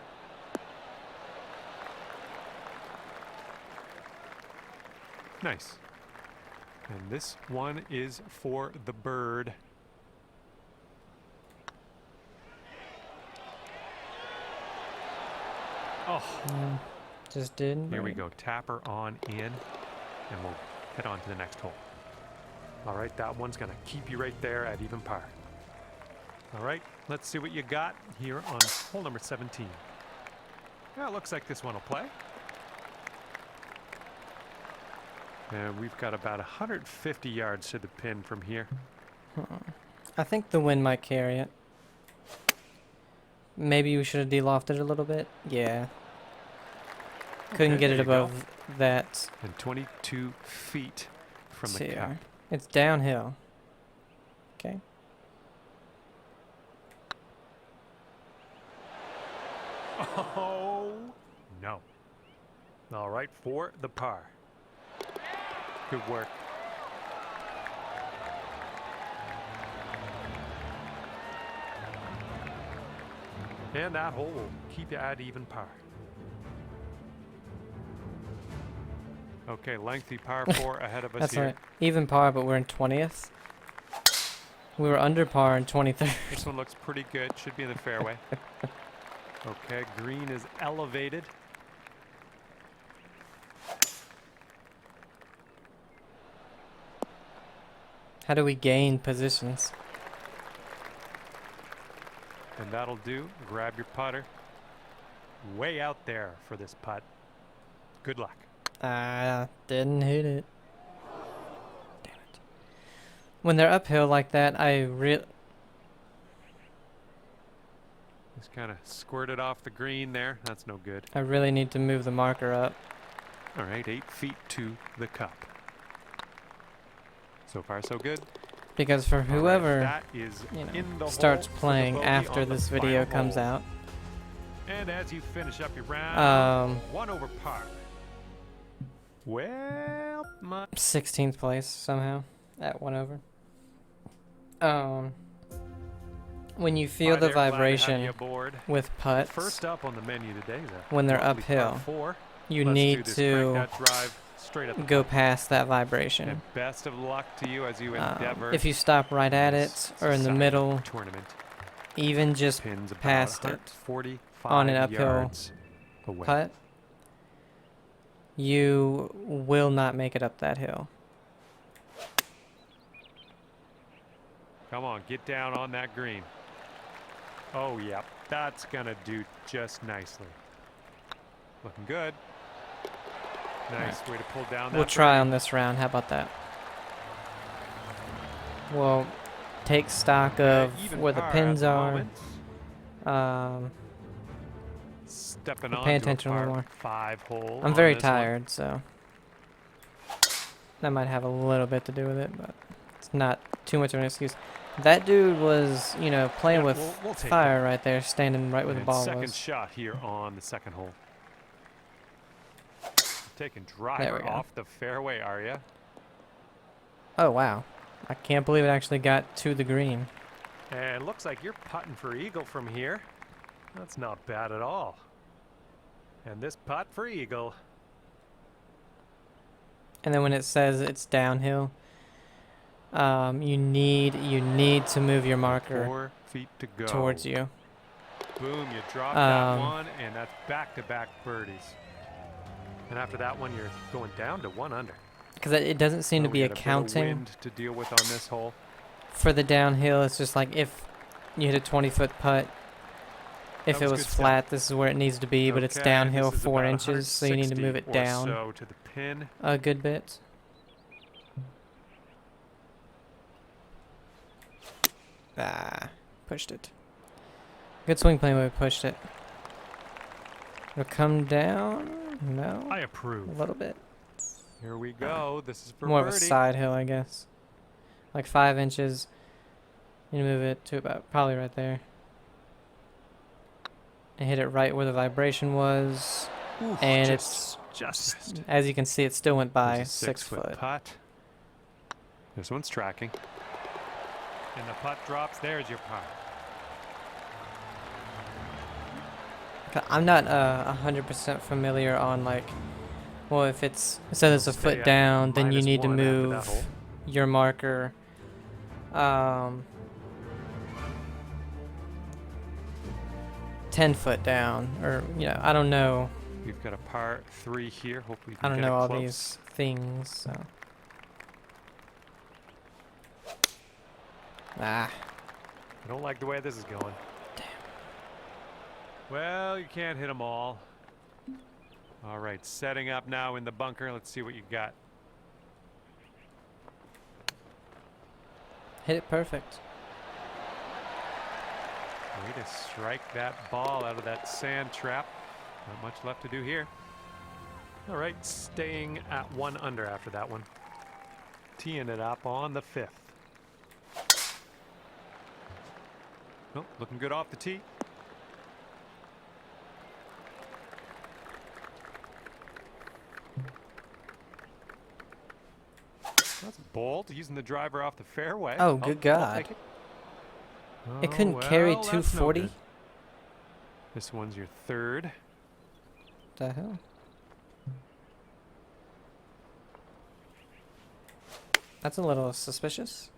Nice. And this one is for the bird. Oh, Just didn't. here we break. go. Tapper on in, and we'll head on to the next hole. All right, that one's going to keep you right there at even par. All right, let's see what you got here on hole number 17. Yeah, it looks like this one will play. And we've got about 150 yards to the pin from here. I think the wind might carry it. Maybe we should have de-lofted a little bit. Yeah. Couldn't Okay, get it there you go. above that And 22 feet from the CR. cup. It's downhill. Okay. Oh, no. All right, for the par. Good work. And that hole will keep you at even par. Okay, lengthy par 4 ahead of us That's here. right. Even par, but we're in 20th. We were under par in 23rd. This one looks pretty good. Should be in the fairway. Okay, green is elevated. How do we gain positions? And that'll do. Grab your putter. Way out there for this putt. Good luck. Didn't hit it. Damn it. When they're uphill like that, Just kind of squirted off the green there. That's no good. I really need to move the marker up. All right, 8 feet to the cup. So far, so good. Because for All right, whoever that is in the starts hole for the playing bogey after on the this video final comes hole. out, And as you finish up your round, 1 over par. Well, my 16th place somehow at 1 over. When you feel Hi the there, glad to have vibration you aboard. with putts, First up on the menu today is a when they're lovely par uphill, 4. you Let's do need this. to Crank that drive straight up the go top. past that vibration. And best of luck to you as you endeavor. If you stop right at this it or in the exciting middle, tournament. even just Pins about past it 145 on an uphill yards away. putt, you will not make it up that hill. Come on, get down on that green. Oh, yeah, that's gonna do just nicely. Looking good. Nice way to pull down that We'll try birdie. on this round. How about that? We'll take stock of Even where the par at pins the are. moment. Stepping We'll on pay to attention a little par more. 5 hole. I'm on very this one. tired, so that might have a little bit to do with it, but it's not too much of an excuse. That dude was, you know, playing Yeah, with we'll take fire that. right there, standing right where the And ball second was. shot here on the second hole. Taking There we driver go. off the fairway, are you? Oh, wow. I can't believe it actually got to the green. And looks like you're putting for eagle from here. That's not bad at all. And this putt for eagle. And then when it says it's downhill, you need to move your marker 4 feet to go. towards you. Boom, you drop that one, and that's back-to-back birdies. And after that one, you're going down to 1 under. Because it doesn't seem to So be we got a bit of accounting wind to deal with on this hole. for the downhill. It's just like if you hit a 20-foot putt, if That it was was good stuff. flat, this is where it needs to be, but it's Okay, downhill this is 4 about inches, so you need to move it 160 or down so to the pin. a good bit. Ah, pushed it. Good swing play when we pushed it. It'll come down. No, I a approve. little bit. Here we go. This is for More of a birdie. side hill, I guess. Like 5 inches. You move it to about probably right there. And hit it right where the vibration was. Ooh, And just as you can see, it still went by There's a 6 6-foot foot. putt. This one's tracking. And the putt drops. There's your par. I'm not 100% familiar on like, well, if it says it's a Stay foot at down, then you need to -1 after that hole. move your marker 10 foot down, or I don't know. We've got a par 3 here. Hopefully, we can I don't get know it all close. these things. So. Ah, I don't like the way this is going. Damn. Well, you can't hit them all. All right, setting up now in the bunker. Let's see what you got. hit it perfect. Way to strike that ball out of that sand trap. Not much left to do here. All right, staying at 1 under after that one. Teeing it up on the 5th. Oh, looking good off the tee. That's bold, using the driver off the fairway. Oh, good I'll God. take it. It Oh, couldn't carry well, that's no 240? good. This one's your 3rd. The hell? That's a little suspicious.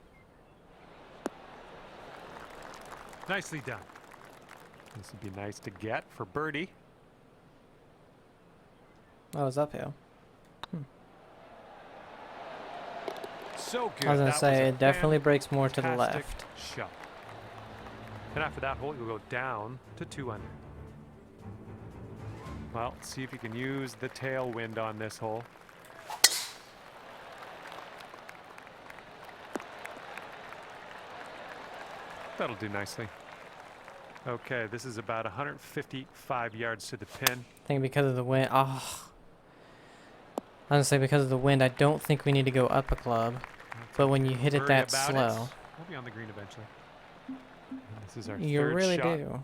Nicely done. This would be nice to get for birdie. Oh, it's uphill. So good. I was gonna That say a it definitely breaks more to the fantastic left. Shot. And after that hole, you'll go down to 2 under. Well, see if you can use the tailwind on this hole. That'll do nicely. Okay, this is about 155 yards to the pin. I think because of the wind. Oh. I was gonna say because of the wind, I don't think we need to go up a club. But when you hit it Worry that about slow, We'll be on the green eventually. And this is our you 3rd really shot. do.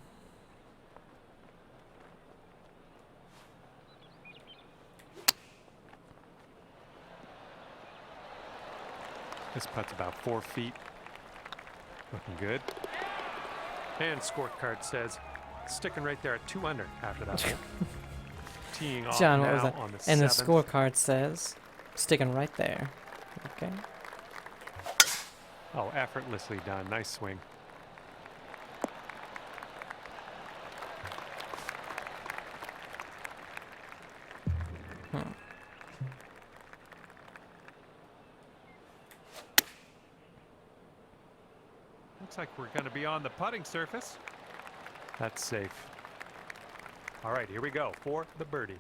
This putt's about 4 feet. Looking good. And scorecard says sticking right there at 2 under after that hole. Teeing off John, what now was that? on the And the 7th. scorecard says, sticking right there. Okay. Oh, effortlessly done. Nice swing. Looks like we're going to be on the putting surface. That's safe. All right, here we go for the birdie.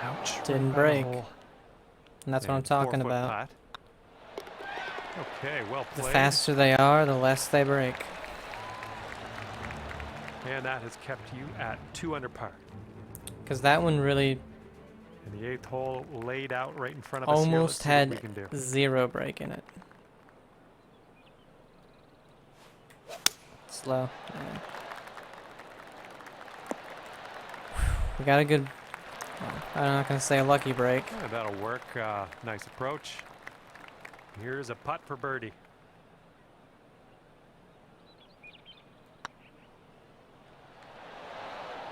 Ouch. Didn't right by the break. hole. And that's what I'm And talking 4-foot about. putt. Okay, well The played. faster they are, the less they break. And that has kept you at 2 under par. Because that one really And the 8th hole laid out right in front of us here. Let's almost see what we had can do. 0 break in it. Slow. Yeah. We got a good, well, I'm not going to say a lucky break. Yeah, that'll work. Nice approach. Here's a putt for birdie.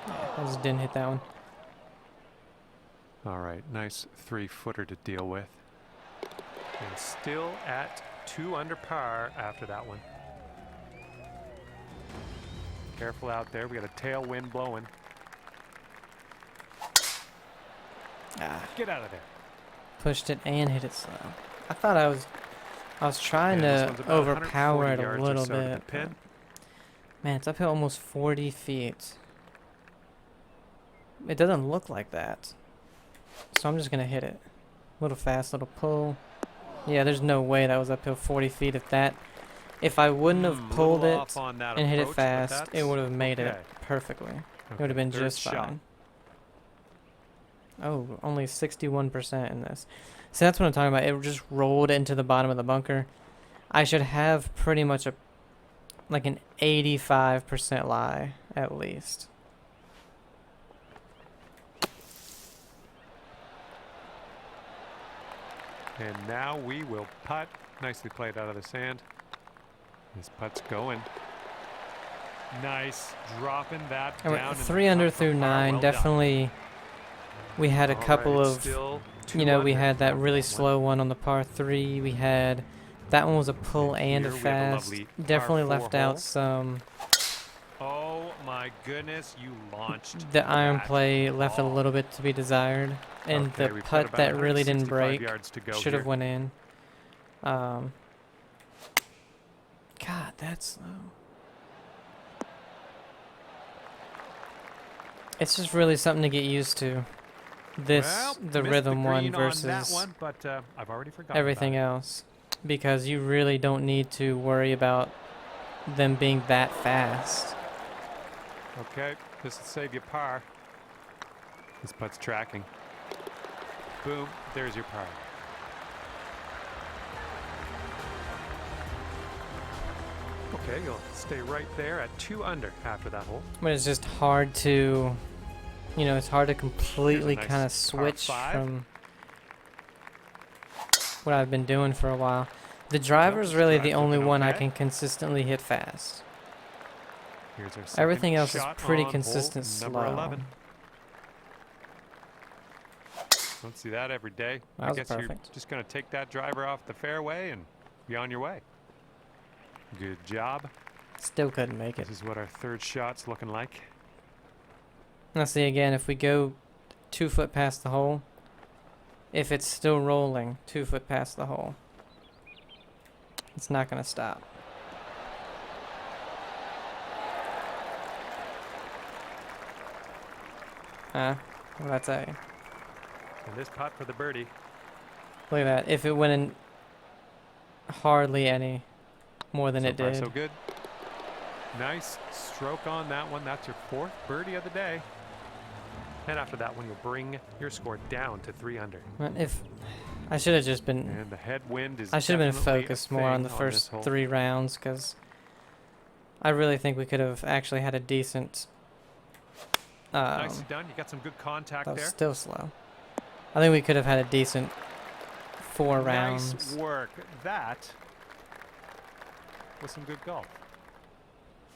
I just didn't hit that one. All right, nice 3-footer to deal with. And still at 2 under par after that one. Careful out there. We got a tailwind blowing. Get out of there. Pushed it and hit it slow. I thought I was trying And this to one's about overpower 140 it a yards or little so to the bit. pin. but- Man, it's uphill almost 40 feet. It doesn't look like that. So I'm just going to hit it. Little fast, little pull. Yeah, there's no way that was uphill 40 feet. If I wouldn't have pulled Little it off on that and hit it approach, but fast, it that's would have made it okay. perfectly. It Okay, would have been third just shot. fine. Oh, only 61% in this. So that's what I'm talking about. It just rolled into the bottom of the bunker. I should have pretty much like an 85% lie, at least. And now we will putt. Nicely played out of the sand. This putt's going. Nice. Dropping that And we're down. in the 3 under putt for through par. 9. Well done. Definitely, we had a All couple right, of, still you know, 2 we under had that on really that one. slow one on the par 3. We had, that one was a pull and a Here we have a fast. lovely par Definitely 4 left out hole. some. Oh my goodness, you launched The iron that play left a ball. little bit to be desired, and Okay, the we've got putt about that really didn't 165 break yards to go should have here. went in. God, that's slow. It's just really something to get used to. This, Well, the missed rhythm the one green on that versus one, but I've already forgotten everything about else, because you really don't need to worry about them being that fast. it. Okay, this will save you par. This putt's tracking. Boom, there's your par. Okay, you'll stay right there at 2 under after that hole. But it's just hard to, you know, it's hard to completely nice kind par of switch 5. from what I've been doing for a while. The driver's this really drive's the only looking one I okay. can consistently hit fast. Here's our second Everything else is shot pretty on hole consistent number slow. 11. Don't see that every day. That I was guess you're perfect. just going to take that driver off the fairway and be on your way. Good job. Still couldn't make it. This is what our third shot's looking like. Now see again, if we go 2 foot past the hole, if it's still rolling 2 foot past the hole, it's not going to stop. Well, that's a. And this putt for the birdie. Look at that. If it went in hardly any more than So it far, did. so good. Nice stroke on that one. That's your 4th birdie of the day. And after that one, you'll bring your score down to 3 under. If I should have just been, And the headwind is I should have been definitely a focused more on the thing first this hole. 3 rounds, because I really think we could have actually had a decent. Nicely done. You got some good contact That was there. still slow. I think we could have had a decent 4 rounds. Nice work. That was some good golf.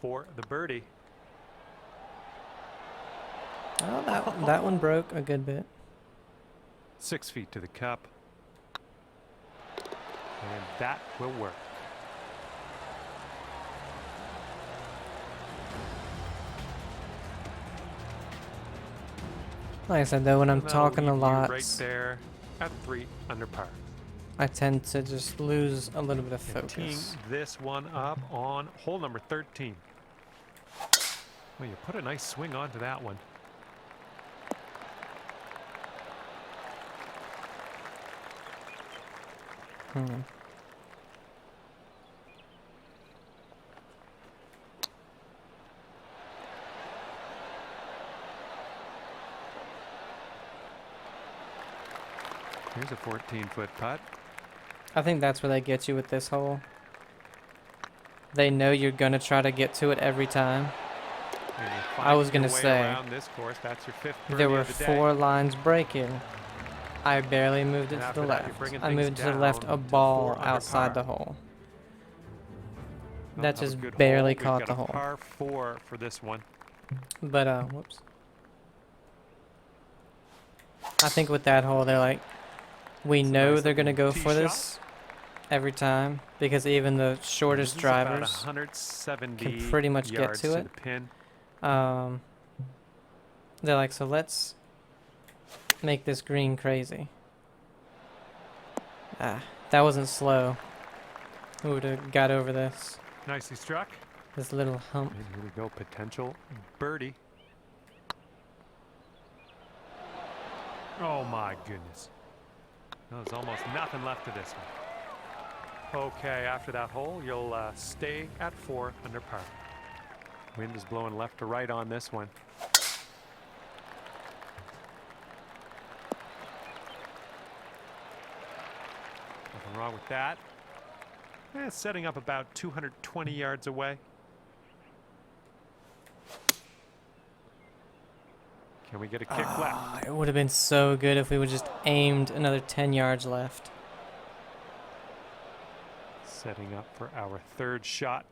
For the birdie. Oh, that one broke a good bit. 6 feet to the cup. And that will work. Like I said though, when I'm And that'll talking a leave you lot, right there at 3 under par. I tend to just lose a little bit of And teeing focus. this one up on hole number 13. Well, you put a nice swing onto that one. Hmm. Here's a 14-foot putt. I think that's where they get you with this hole. They know you're gonna try to get to it every time. And you're I was finding your gonna way say, around this course. That's your 5th birdie there were of the day. 4 lines breaking. I barely moved it And to after the that, you're left. bringing I things moved to the left down a to ball 4 under outside par. the hole. Well, That that was just a good barely hole. caught We've the got a hole. par 4 for this one. But whoops. I think with that hole, they're like, we It's a know nice they're gonna little go tee for shot. this every time because even the This shortest is about drivers 170 can pretty much get yards to it. the pin. They're like, so let's make this green crazy. Ah, that wasn't slow. We would have got over this. Nicely struck. This little hump. And here we go, potential birdie. Oh my goodness. There's almost nothing left of this one. Okay, after that hole, you'll stay at 4 under par. Wind is blowing left to right on this one. Nothing wrong with that. Setting up about 220 yards away. Can we get a kick left? It would have been so good if we would just aimed another 10 yards left. Setting up for our 3rd shot.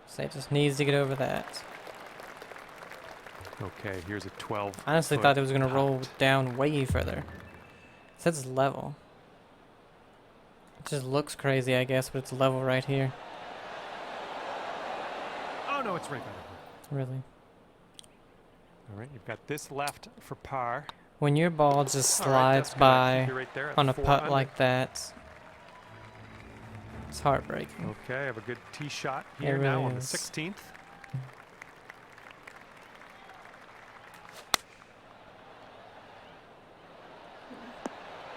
So it just needs to get over that. Okay, here's a 12. I honestly thought it was going to roll down way further. It says it's level. It just looks crazy, I guess, but it's level right here. Oh no, it's right by the hole. Really. All right, you've got this left for par. When your ball just All right, slides that's gonna keep by you right there at on a 4 putt under. like that, it's heartbreaking. Okay, I have a good tee shot It here now really on the is. 16th.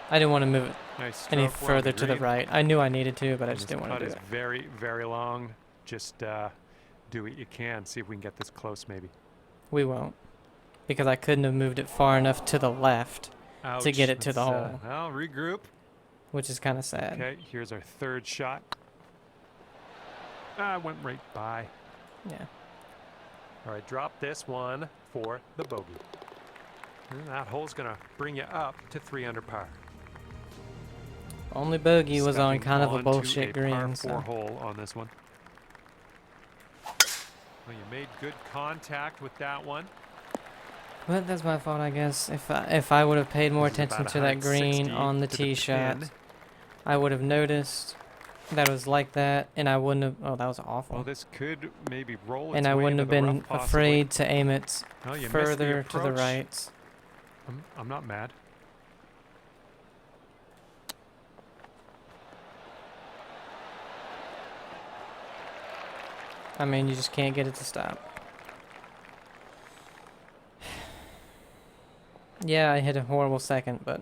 I didn't want to move it Nice any stroke. We're on further to the green. right. I knew I needed to, but I And just this didn't want to putt do is it. very, very long. Just do what you can. See if we can get this close, maybe. We won't. Because I couldn't have moved it far enough to the left, Ouch. to get it to the Let's, hole. Well, regroup. which is kind of sad. Okay, here's our 3rd shot. Went right by. Yeah. All right, drop this one for the bogey. And that hole's going to bring you up to 3 under par. Only bogey was on Stepping kind of a onto bullshit a green. par 4 So. hole on this one. Well, you made good contact with that one. But that's my fault, I guess. If I would have paid more This is attention about to that green 160 on the to tee shot, pin. I would have noticed that it was like that, and I wouldn't have. Oh, that was awful. Well, this could maybe roll its And I way wouldn't into have the been rough, possibly. afraid to aim it No, you missed further the to the approach. right. I'm not mad. I mean, you just can't get it to stop. Yeah, I hit a horrible second, but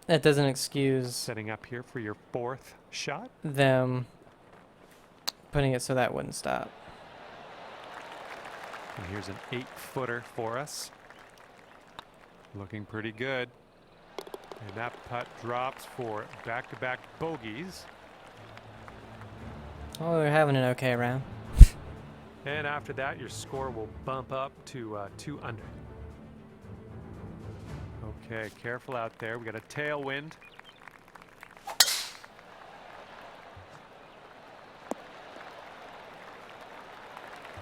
that doesn't excuse Setting up here for your 4th shot. them putting it so that wouldn't stop. And here's an 8-footer for us. Looking pretty good. And that putt drops for back-to-back bogeys. Oh, we're having an okay round. And after that, your score will bump up to 2 under. Okay, careful out there. We got a tailwind.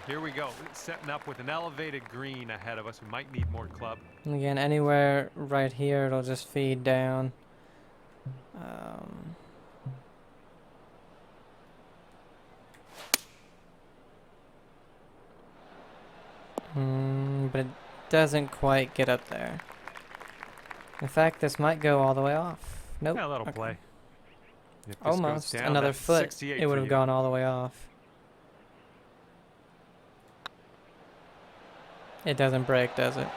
Here we go. Setting up with an elevated green ahead of us. We might need more club. And again, anywhere right here, it'll just feed down. But it doesn't quite get up there. In fact, this might go all the way off. Nope. Yeah, that'll Okay. play. If this Almost. goes down, Another that's foot. 68 It would for have you. gone all the way off. It doesn't break, does it?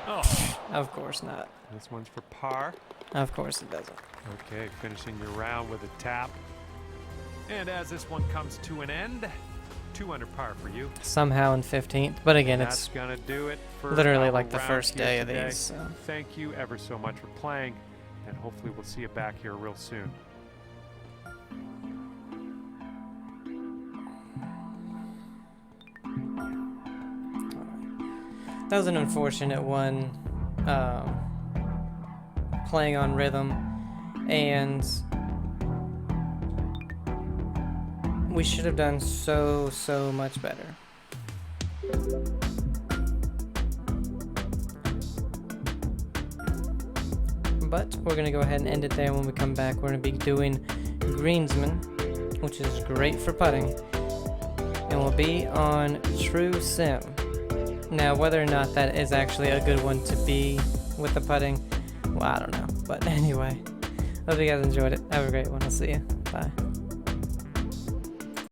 Oh, Of course not. this one's for par. Of course it doesn't. Okay, finishing your round with a tap. And as this one comes to an end, 2 under par for you. Somehow in 15th. But again, That's it's gonna do it for literally our like the round first here day of today. these. So. Thank you ever so much for playing, and hopefully we'll see you back here real soon. That was an unfortunate one, playing on rhythm, and we should have done so much better. But we're going to go ahead and end it there. When we come back, we're going to be doing Greensman, which is great for putting, and we'll be on True Sim. Now, whether or not that is actually a good one to be with the putting, well, I don't know. But anyway, hope you guys enjoyed it. Have a great one. I'll see you. Bye.